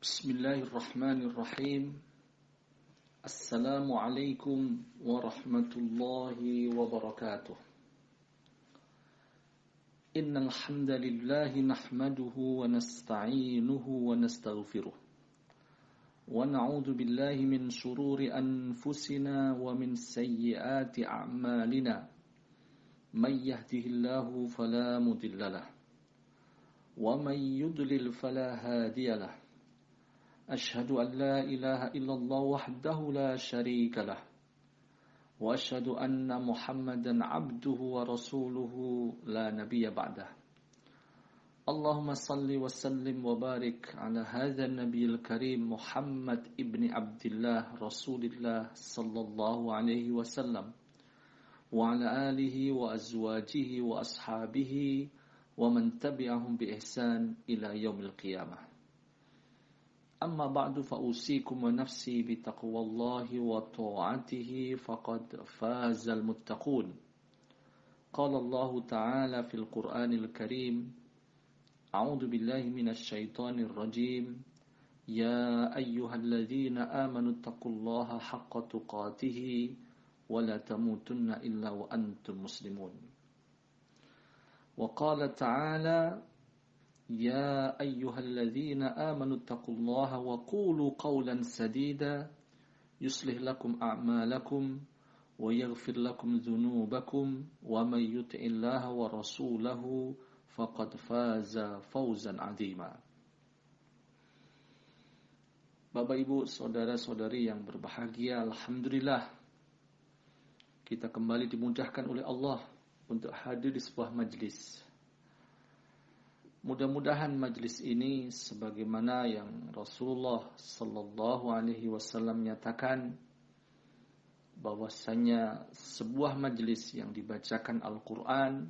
Bismillahirrahmanirrahim. Assalamualaikum warahmatullahi wabarakatuh. Innal hamdalillah nahmaduhu wa nasta'inuhu wa nastaghfiruh. Wa na'udzu billahi min shururi anfusina wa min sayyiati a'malina. May yahdihillahu fala mudhillalah wa may yudlil fala hadiyalah. أشهد أن لا إله إلا الله وحده لا شريك له وأشهد أن محمدا عبده ورسوله لا نبي بعده اللهم صل وسلم وبارك على هذا النبي الكريم محمد ابن عبد الله رسول الله صلى الله عليه وسلم وعلى آله وأزواجه وأصحابه ومن تبعهم بإحسان إلى يوم القيامة. أما بعد فأوصيكم ونفسي بتقوى الله وطاعته فقد فاز المتقون. قال الله تعالى في القرآن الكريم: أعوذ بالله من الشيطان الرجيم يا أيها الذين آمنوا اتقوا الله حق تقاته ولا تموتن إلا وأنتم مسلمون. وقال تعالى: يا أيها الذين آمنوا اتقوا الله وقولوا قولا سديدا يصلح لكم أعمالكم ويغفر لكم ذنوبكم ومن يطع الله ورسوله فقد فاز فوزا عظيما. Bapak Ibu, saudara-saudari yang berbahagia, alhamdulillah kita kembali dimudahkan oleh Allah untuk hadir di sebuah majlis. Mudah-mudahan majlis ini sebagaimana yang Rasulullah sallallahu alaihi wasallam nyatakan bahwasanya sebuah majlis yang dibacakan Al-Qur'an,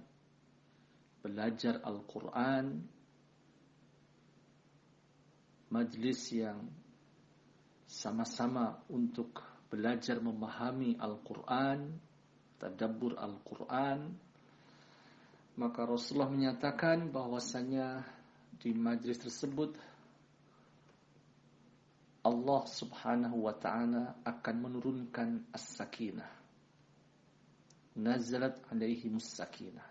belajar Al-Qur'an, majlis yang sama-sama untuk belajar memahami Al-Qur'an, tadabbur Al-Qur'an, maka Rasulullah menyatakan bahwasanya di majlis tersebut Allah Subhanahu wa taala akan menurunkan as-sakinah. Nazalat alaihimus sakinah.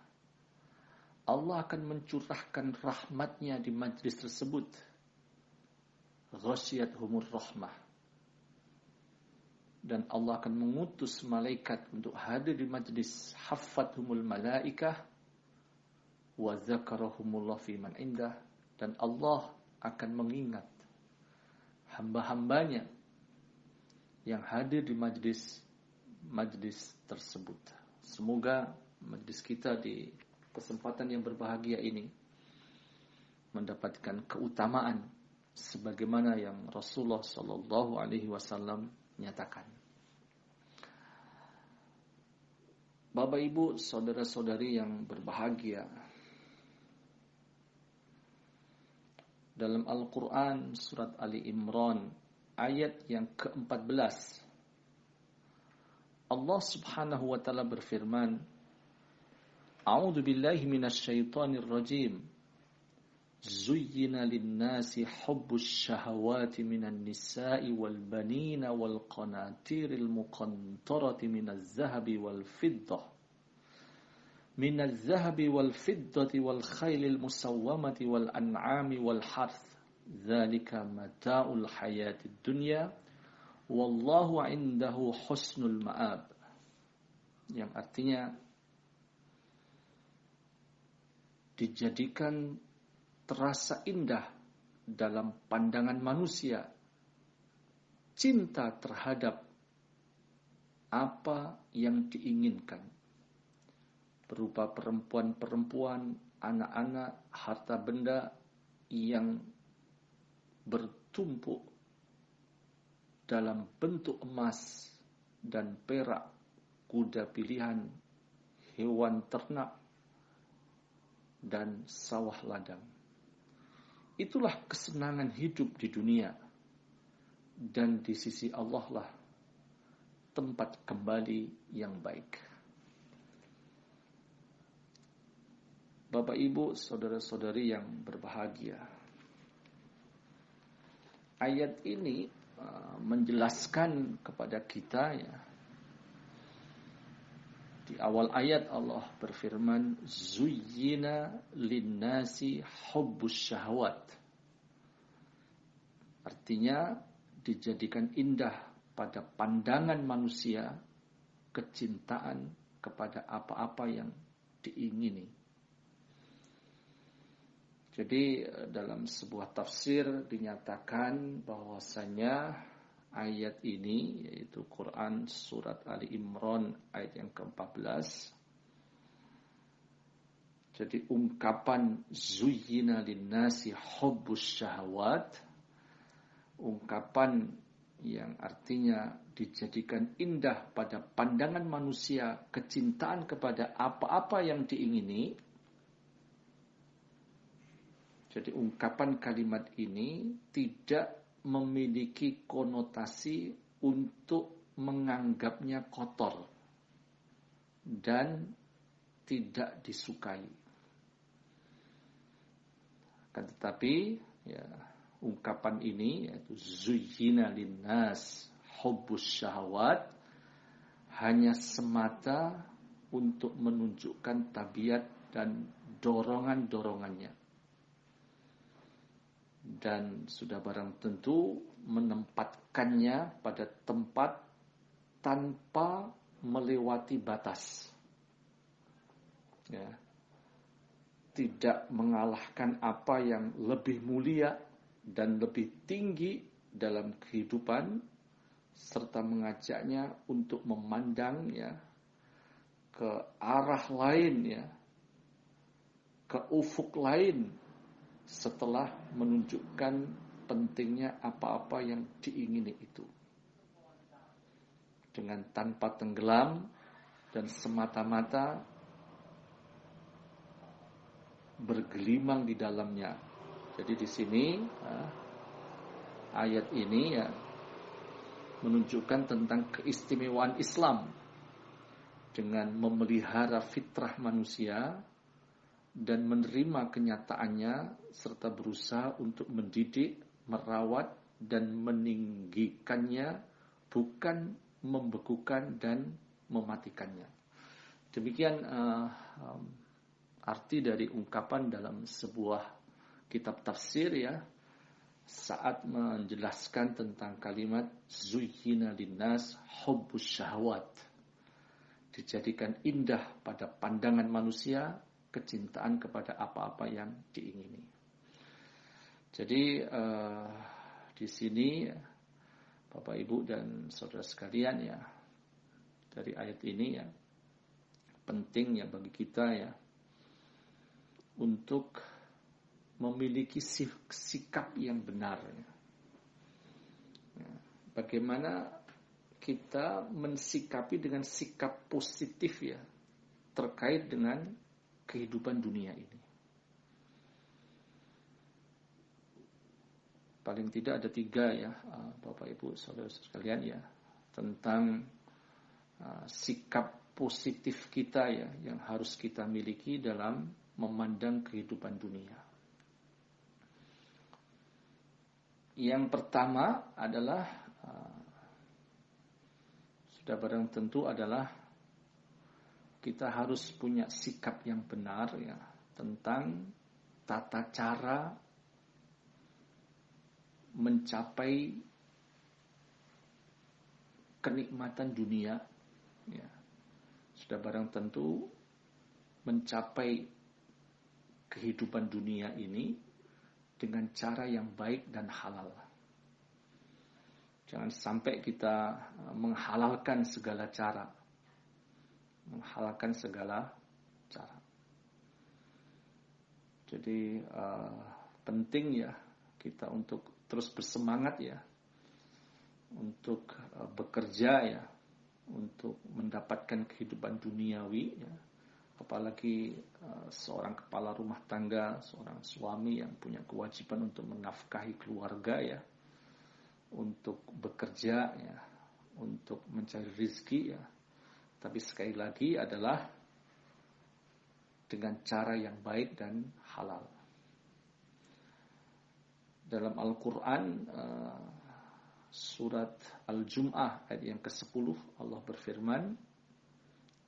Allah akan mencurahkan rahmatnya di majlis tersebut. Ghasyiyatuhumur rahmah. Dan Allah akan mengutus malaikat untuk hadir di majlis. Haffathumul malaikah wa zakarahumullah fi man indah, dan Allah akan mengingat hamba-hambanya yang hadir di majlis tersebut. Semoga majlis kita di kesempatan yang berbahagia ini mendapatkan keutamaan sebagaimana yang Rasulullah sallallahu alaihi wasallam nyatakan. Bapak Ibu, saudara-saudari yang berbahagia, dalam Al-Quran surat Ali Imran ayat yang ke-14 Allah Subhanahu wa ta'ala berfirman, A'udzu billahi minasyaitonir rajim. Zuyyina lin-nasi hubbus syahawati minan nisa'i wal banina wal qanatiril muqantarati minaz zahabi wal fiddah من الذهب والفضة والخيل المسومة والأنعام والحرث ذلك متاع الحياة الدنيا والله عنده حسن المآب, yang artinya dijadikan terasa indah dalam pandangan manusia cinta terhadap apa yang diinginkan berupa perempuan-perempuan, anak-anak, harta benda yang bertumpuk dalam bentuk emas dan perak, kuda pilihan, hewan ternak, dan sawah ladang. Itulah kesenangan hidup di dunia, dan di sisi Allah lah tempat kembali yang baik. Bapak Ibu, saudara-saudari yang berbahagia, ayat ini menjelaskan kepada kita ya. Di awal ayat Allah berfirman, zuyyina linnasi hubbus syahwat. Artinya dijadikan indah pada pandangan manusia kecintaan kepada apa-apa yang diingini. Jadi dalam sebuah tafsir dinyatakan bahwasanya ayat ini, yaitu Quran surat Ali Imran ayat yang ke-14. Jadi ungkapan zuyyina linnasi hubbus syahwat, ungkapan yang artinya dijadikan indah pada pandangan manusia kecintaan kepada apa-apa yang diingini. Jadi ungkapan kalimat ini tidak memiliki konotasi untuk menganggapnya kotor dan tidak disukai. Kan tetapi ya, ungkapan ini yaitu zuyyina linnas hubbus syahwat hanya semata untuk menunjukkan tabiat dan dorongan-dorongannya. Dan sudah barang tentu menempatkannya pada tempat tanpa melewati batas. Ya. Tidak mengalahkan apa yang lebih mulia dan lebih tinggi dalam kehidupan, serta mengajaknya untuk memandang ya ke arah lain ya, ke ufuk lain, setelah menunjukkan pentingnya apa-apa yang diingini itu. Dengan tanpa tenggelam dan semata-mata bergelimang di dalamnya. Jadi di sini ayat ini ya menunjukkan tentang keistimewaan Islam dengan memelihara fitrah manusia dan menerima kenyataannya serta berusaha untuk mendidik, merawat dan meninggikannya, bukan membekukan dan mematikannya. Demikian arti dari ungkapan dalam sebuah kitab tafsir ya, saat menjelaskan tentang kalimat zuyyina linnas hubbus syahwat, dijadikan indah pada pandangan manusia kecintaan kepada apa-apa yang diingini. Jadi di sini Bapak Ibu dan saudara sekalian ya, dari ayat ini ya penting ya bagi kita ya untuk memiliki sikap yang benar. Ya. Bagaimana kita mensikapi dengan sikap positif ya terkait dengan kehidupan dunia ini. Paling tidak ada 3 ya, Bapak Ibu saudara sekalian ya, tentang sikap positif kita ya yang harus kita miliki dalam memandang kehidupan dunia. Yang pertama adalah sudah barang tentu adalah kita harus punya sikap yang benar ya tentang tata cara mencapai kenikmatan dunia ya. Sudah barang tentu mencapai kehidupan dunia ini dengan cara yang baik dan halal. Jangan sampai kita menghalalkan segala cara. Menghalalkan segala cara. Jadi penting ya kita untuk terus bersemangat ya untuk bekerja ya untuk mendapatkan kehidupan duniawi ya. Apalagi seorang kepala rumah tangga, seorang suami yang punya kewajiban untuk menafkahi keluarga ya, untuk bekerja ya, untuk mencari rezeki ya. Tapi sekali lagi adalah dengan cara yang baik dan halal. Dalam Al-Quran surat Al-Jum'ah ayat yang ke-10 Allah berfirman,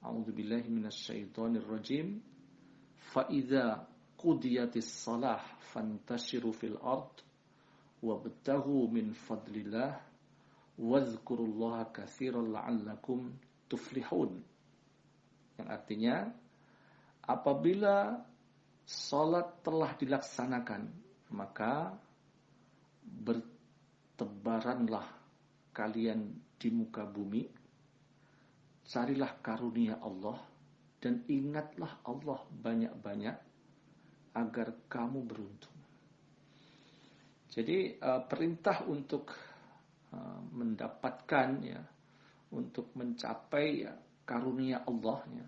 A'udzubillahi minasyaitonir rajim, fa idza qudiyatis shalah fantashiru fil ard wabtaghu min fadlillah wazkurullaha katsiran la'allakum tuflihun. Yang artinya, apabila salat telah dilaksanakan, maka bertebaranlah kalian di muka bumi, carilah karunia Allah, dan ingatlah Allah banyak-banyak agar kamu beruntung. Jadi perintah untuk mendapatkan ya, untuk mencapai ya, karunia Allah ya.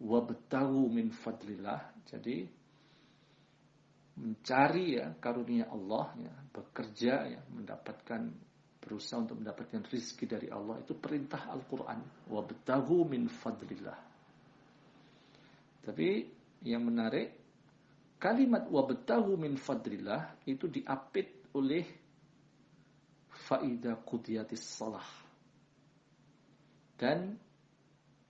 Wabtaghu min fadlillah. Jadi mencari ya karunia Allah ya, bekerja ya, berusaha untuk mendapatkan rizki dari Allah, itu perintah Al-Quran. Wabtaghu min fadlillah. Tapi yang menarik, kalimat wabtaghu min fadlillah itu diapit oleh faida qudiyatis shalah dan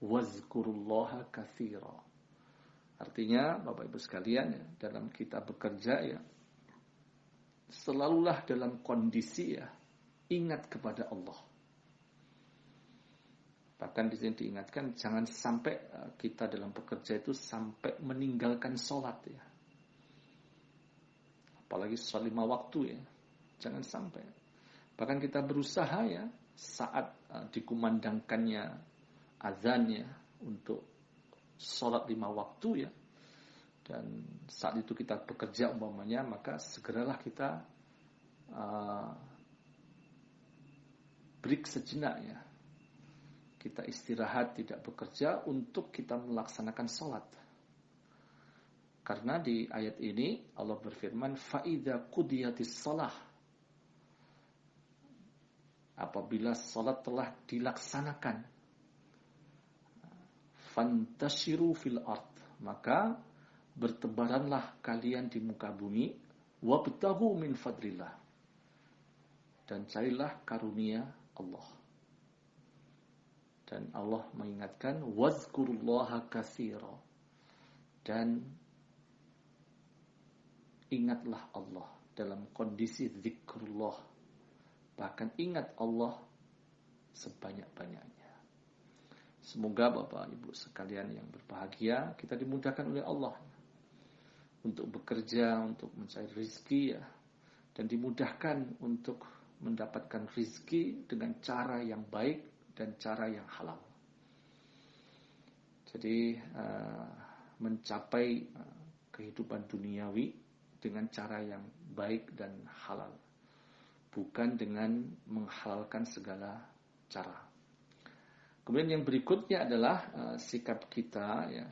wazkurullaha katsira. Artinya, Bapak Ibu sekalian ya, dalam kita bekerja ya, selalulah dalam kondisi ya, ingat kepada Allah. Bahkan di sini diingatkan jangan sampai kita dalam bekerja itu sampai meninggalkan sholat ya. Apalagi sholat 5 waktu ya, jangan sampai. Bahkan kita berusaha ya, saat dikumandangkannya azan ya, untuk sholat 5 waktu ya, dan saat itu kita bekerja umpamanya, maka segeralah kita break sejenak ya, kita istirahat, tidak bekerja, untuk kita melaksanakan sholat. Karena di ayat ini Allah berfirman, فَإِذَا قُضِيَتِ الصَّلَاةِ, apabila sholat telah dilaksanakan, fantashiru fil ard, maka bertebaranlah kalian di muka bumi, wabtaghu min fadlillah, dan carilah karunia Allah. Dan Allah mengingatkan wazkurullaha katsira, dan ingatlah Allah dalam kondisi zikrullah, bahkan ingat Allah sebanyak-banyaknya. Semoga Bapak Ibu sekalian yang berbahagia, kita dimudahkan oleh Allah untuk bekerja, untuk mencari rezeki ya, dan dimudahkan untuk mendapatkan rezeki dengan cara yang baik dan cara yang halal. Jadi mencapai kehidupan duniawi dengan cara yang baik dan halal, bukan dengan menghalalkan segala cara. Kemudian yang berikutnya adalah sikap kita ya,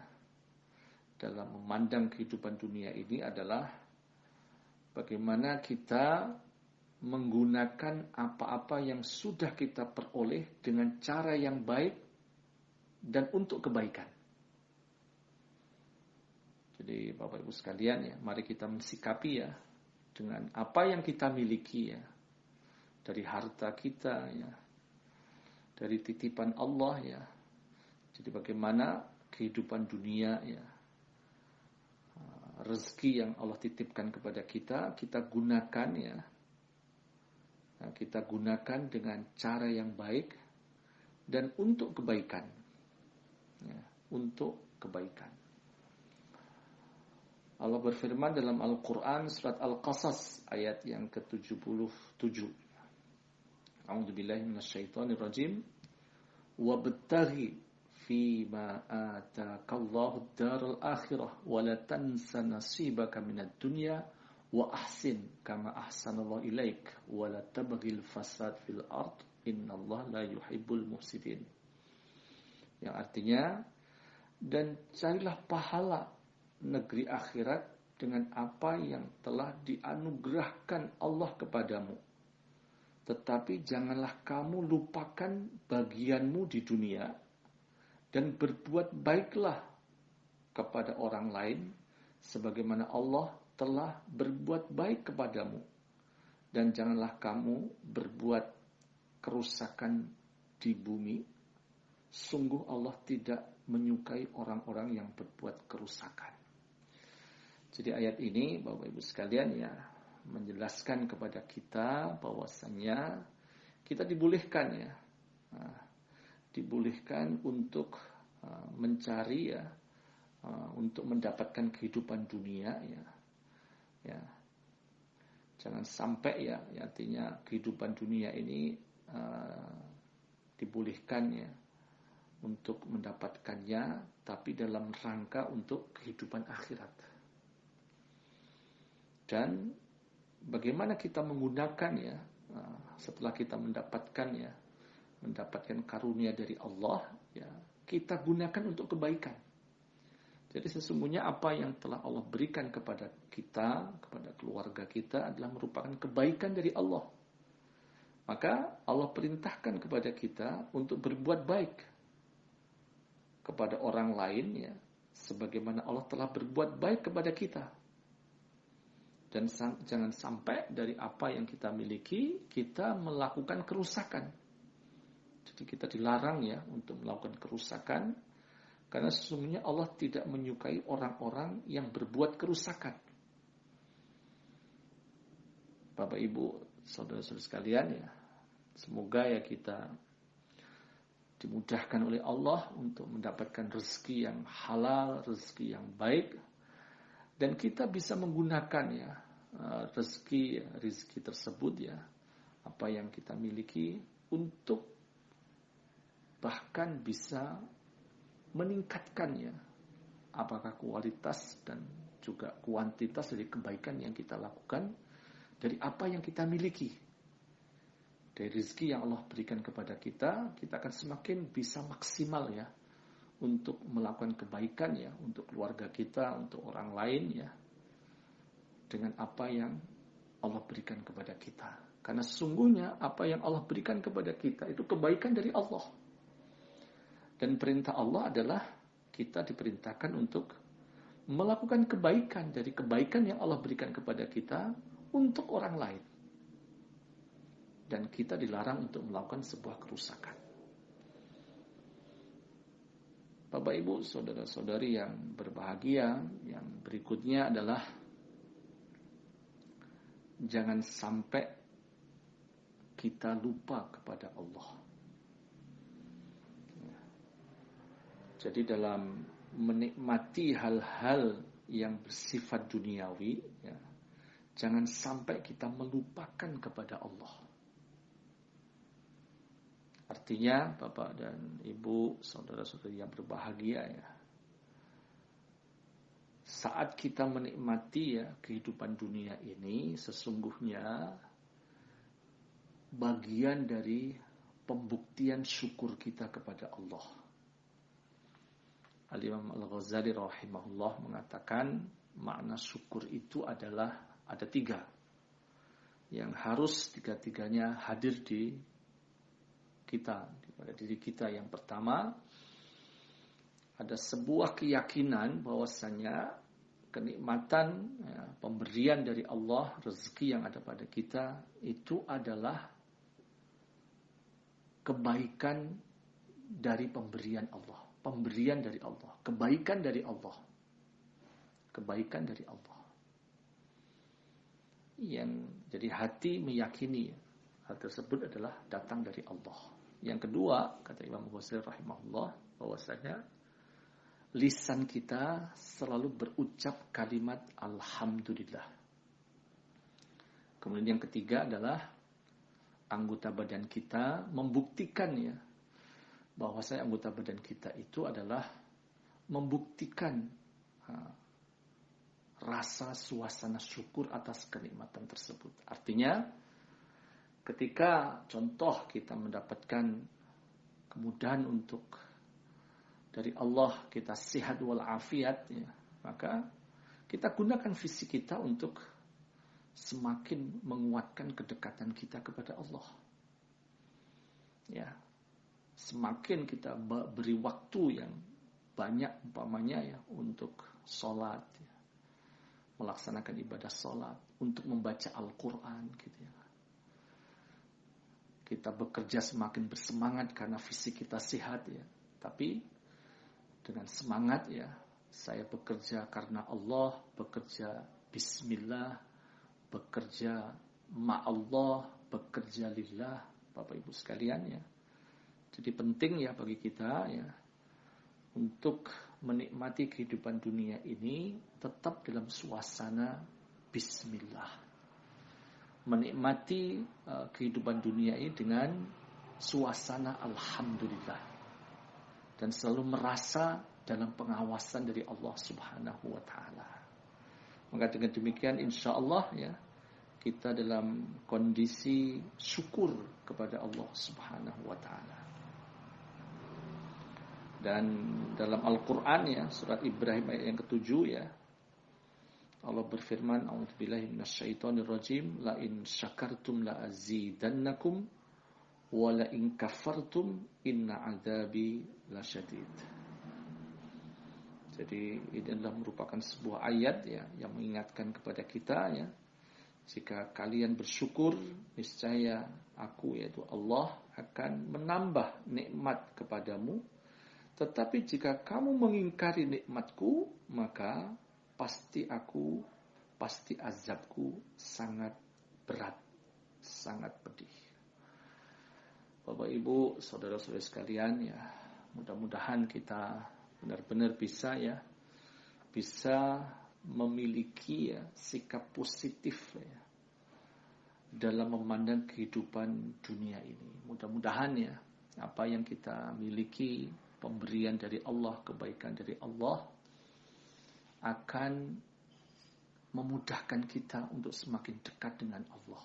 dalam memandang kehidupan dunia ini adalah bagaimana kita menggunakan apa-apa yang sudah kita peroleh dengan cara yang baik dan untuk kebaikan. Jadi Bapak Ibu sekalian ya, mari kita mensikapi ya, dengan apa yang kita miliki ya, dari harta kita ya, dari titipan Allah ya. Jadi bagaimana kehidupan dunia ya, rezeki yang Allah titipkan kepada kita, kita gunakan ya. Kita gunakan dengan cara yang baik dan untuk kebaikan. Ya, untuk kebaikan. Allah berfirman dalam Al-Quran surat Al-Qasas ayat yang ke-77. A'udzubillahi minasyaitonirrajim. Wabtaghi fima atakallahu ad-daral akhirah wa la tansa nasibaka minad dunya wa ahsin kama ahsanallahu ilaik wa la tabghil fasad fil ard innallaha la yuhibbul mufsidin. Yang artinya, dan carilah pahala negeri akhirat dengan apa yang telah dianugerahkan Allah kepadamu. Tetapi janganlah kamu lupakan bagianmu di dunia dan berbuat baiklah kepada orang lain sebagaimana Allah telah berbuat baik kepadamu, dan janganlah kamu berbuat kerusakan di bumi. Sungguh Allah tidak menyukai orang-orang yang berbuat kerusakan. Jadi ayat ini Bapak Ibu sekalian ya menjelaskan kepada kita bahwasanya kita dibolehkan ya, dibolehkan untuk mencari ya, untuk mendapatkan kehidupan dunia ya, ya. Jangan sampai ya, artinya kehidupan dunia ini dibolehkan ya untuk mendapatkannya, tapi dalam rangka untuk kehidupan akhirat. Dan bagaimana kita menggunakan ya setelah kita mendapatkan karunia dari Allah ya, kita gunakan untuk kebaikan. Jadi sesungguhnya apa yang telah Allah berikan kepada kita, kepada keluarga kita adalah merupakan kebaikan dari Allah. Maka Allah perintahkan kepada kita untuk berbuat baik kepada orang lain ya, sebagaimana Allah telah berbuat baik kepada kita. Dan jangan sampai dari apa yang kita miliki kita melakukan kerusakan. Jadi kita dilarang ya untuk melakukan kerusakan, karena sesungguhnya Allah tidak menyukai orang-orang yang berbuat kerusakan. Bapak Ibu, saudara-saudara sekalian ya, semoga ya kita dimudahkan oleh Allah untuk mendapatkan rezeki yang halal, rezeki yang baik, dan kita bisa menggunakan ya rezeki tersebut ya, apa yang kita miliki untuk bahkan bisa meningkatkannya, apakah kualitas dan juga kuantitas dari kebaikan yang kita lakukan dari apa yang kita miliki. Dari rezeki yang Allah berikan kepada kita, kita akan semakin bisa maksimal ya untuk melakukan kebaikan ya, untuk keluarga kita, untuk orang lain ya, dengan apa yang Allah berikan kepada kita. Karena sesungguhnya apa yang Allah berikan kepada kita itu kebaikan dari Allah. Dan perintah Allah adalah kita diperintahkan untuk melakukan kebaikan dari kebaikan yang Allah berikan kepada kita untuk orang lain. Dan kita dilarang untuk melakukan sebuah kerusakan. Bapak Ibu, saudara-saudari yang berbahagia, yang berikutnya adalah jangan sampai kita lupa kepada Allah. Jadi dalam menikmati hal-hal yang bersifat duniawi, ya, jangan sampai kita melupakan kepada Allah. Artinya, Bapak dan Ibu, saudara-saudari yang berbahagia ya, saat kita menikmati ya kehidupan dunia ini, sesungguhnya bagian dari pembuktian syukur kita kepada Allah. Al-Imam Al-Ghazali rahimahullah mengatakan makna syukur itu adalah ada 3 yang harus 3-tiganya hadir di kita, pada diri kita. Yang pertama, ada sebuah keyakinan bahwasanya kenikmatan ya, pemberian dari Allah, rezeki yang ada pada kita itu adalah kebaikan dari pemberian Allah, pemberian dari Allah, kebaikan dari Allah, kebaikan dari Allah. Yang jadi hati meyakini hal tersebut adalah datang dari Allah. Yang kedua, kata Imam Ghazali rahimahullah, bahwasanya lisan kita selalu berucap kalimat alhamdulillah. Kemudian yang ketiga adalah anggota badan kita membuktikan ya bahwasanya anggota badan kita itu adalah membuktikan rasa suasana syukur atas kenikmatan tersebut. Artinya ketika contoh kita mendapatkan kemudahan untuk dari Allah, kita sehat walafiat ya, maka kita gunakan fisik kita untuk semakin menguatkan kedekatan kita kepada Allah. Ya. Semakin kita beri waktu yang banyak umpamanya ya untuk sholat ya, melaksanakan ibadah sholat, untuk membaca Al-Quran gitu ya. Kita bekerja semakin bersemangat karena fisik kita sehat ya. Tapi dengan semangat ya, saya bekerja karena Allah, bekerja bismillah, bekerja ma'allah, bekerja lillah, Bapak Ibu sekalian ya. Jadi penting ya bagi kita ya, untuk menikmati kehidupan dunia ini tetap dalam suasana bismillah. Menikmati kehidupan dunia ini dengan suasana alhamdulillah. Dan selalu merasa dalam pengawasan dari Allah Subhanahu wa ta'ala. Maka dengan demikian insya Allah ya, kita dalam kondisi syukur kepada Allah Subhanahu wa ta'ala. Dan dalam Al-Quran ya, surat Ibrahim ayat yang ke-7 ya, Allah berfirman, a'udzubillahi minasyaitonirrajim, la in syakartum la azidannakum wa la in kafartum inna adzabi lasyadid. Jadi ini adalah merupakan sebuah ayat ya, yang mengingatkan kepada kita ya, jika kalian bersyukur, niscaya aku yaitu Allah akan menambah nikmat kepadamu. Tetapi jika kamu mengingkari nikmatku, maka pasti azabku sangat berat, sangat pedih. Bapak Ibu, saudara-saudara sekalian ya, mudah-mudahan kita benar-benar bisa memiliki ya, sikap positif ya, dalam memandang kehidupan dunia ini. Mudah-mudahan ya, apa yang kita miliki, pemberian dari Allah, kebaikan dari Allah, akan memudahkan kita untuk semakin dekat dengan Allah.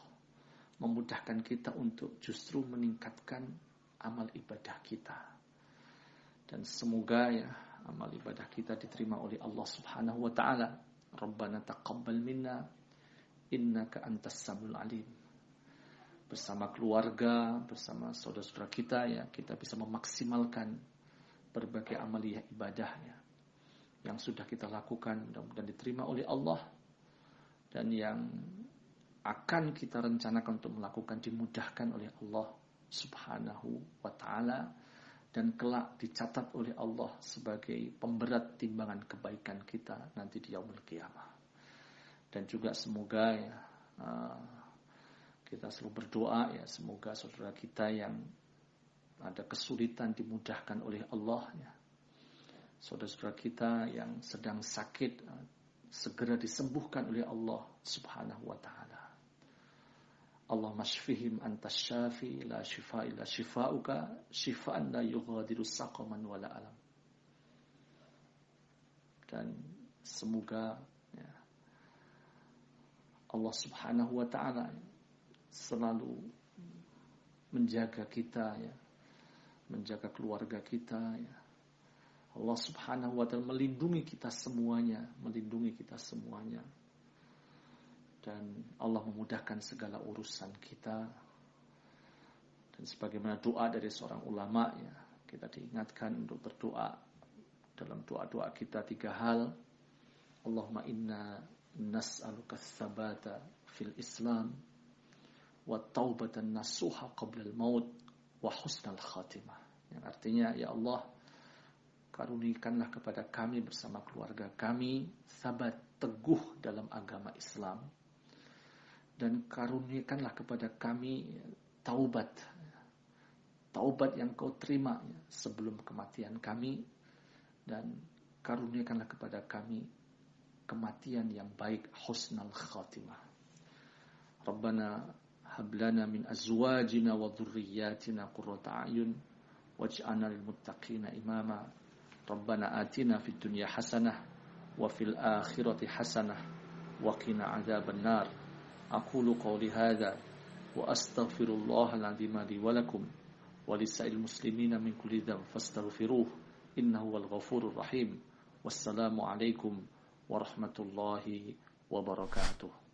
Memudahkan kita untuk justru meningkatkan amal ibadah kita. Dan semoga ya, amal ibadah kita diterima oleh Allah Subhanahu wa ta'ala. Rabbana taqabbal minna innaka antas samiul alim. Bersama keluarga, bersama saudara-saudara kita ya, kita bisa memaksimalkan berbagai amaliyah ibadah ya, yang sudah kita lakukan mudah-mudahan diterima oleh Allah, dan yang akan kita rencanakan untuk melakukan dimudahkan oleh Allah Subhanahu wa ta'ala, dan kelak dicatat oleh Allah sebagai pemberat timbangan kebaikan kita nanti di yaumul qiyamah. Dan juga semoga ya, kita selalu berdoa ya, semoga saudara kita yang ada kesulitan dimudahkan oleh Allah ya. Saudara-saudara kita yang sedang sakit segera disembuhkan oleh Allah Subhanahu wa ta'ala. Allahumma shfihim antas syafi la shifa illa shifauka shifaan la yughadiru saqaman wala alam. Dan semoga ya, Allah Subhanahu wa ta'ala selalu menjaga kita ya, menjaga keluarga kita ya. Allah Subhanahu wa ta'ala melindungi kita semuanya, dan Allah memudahkan segala urusan kita. Dan sebagaimana doa dari seorang ulama ya, kita diingatkan untuk berdoa. Dalam doa-doa kita 3 hal. Allahumma inna nas'aluka tsabata fil Islam wa taubatan nasuha qabla al-maut wa husnal khatimah. Yang artinya, ya Allah, karunikanlah kepada kami bersama keluarga kami sabat teguh dalam agama Islam, dan karunikanlah kepada kami taubat yang kau terima sebelum kematian kami, dan karunikanlah kepada kami kematian yang baik, husnal khatimah. Rabbana hablana min azwajina wa dhurriyyatina qurrata a'yun waj'alna lil muttaqina imama. Rabbana atina fid dunya hasanah wa fil akhirati hasanah wa qina adzaban nar. Aqulu qawli hadza wa astaghfirullahal azim li wa lakum wa lisa'il muslimina min kulli dhanb fastaghfiruh innahu wal ghafurur rahim. Wassalamu alaikum warahmatullahi wabarakatuh.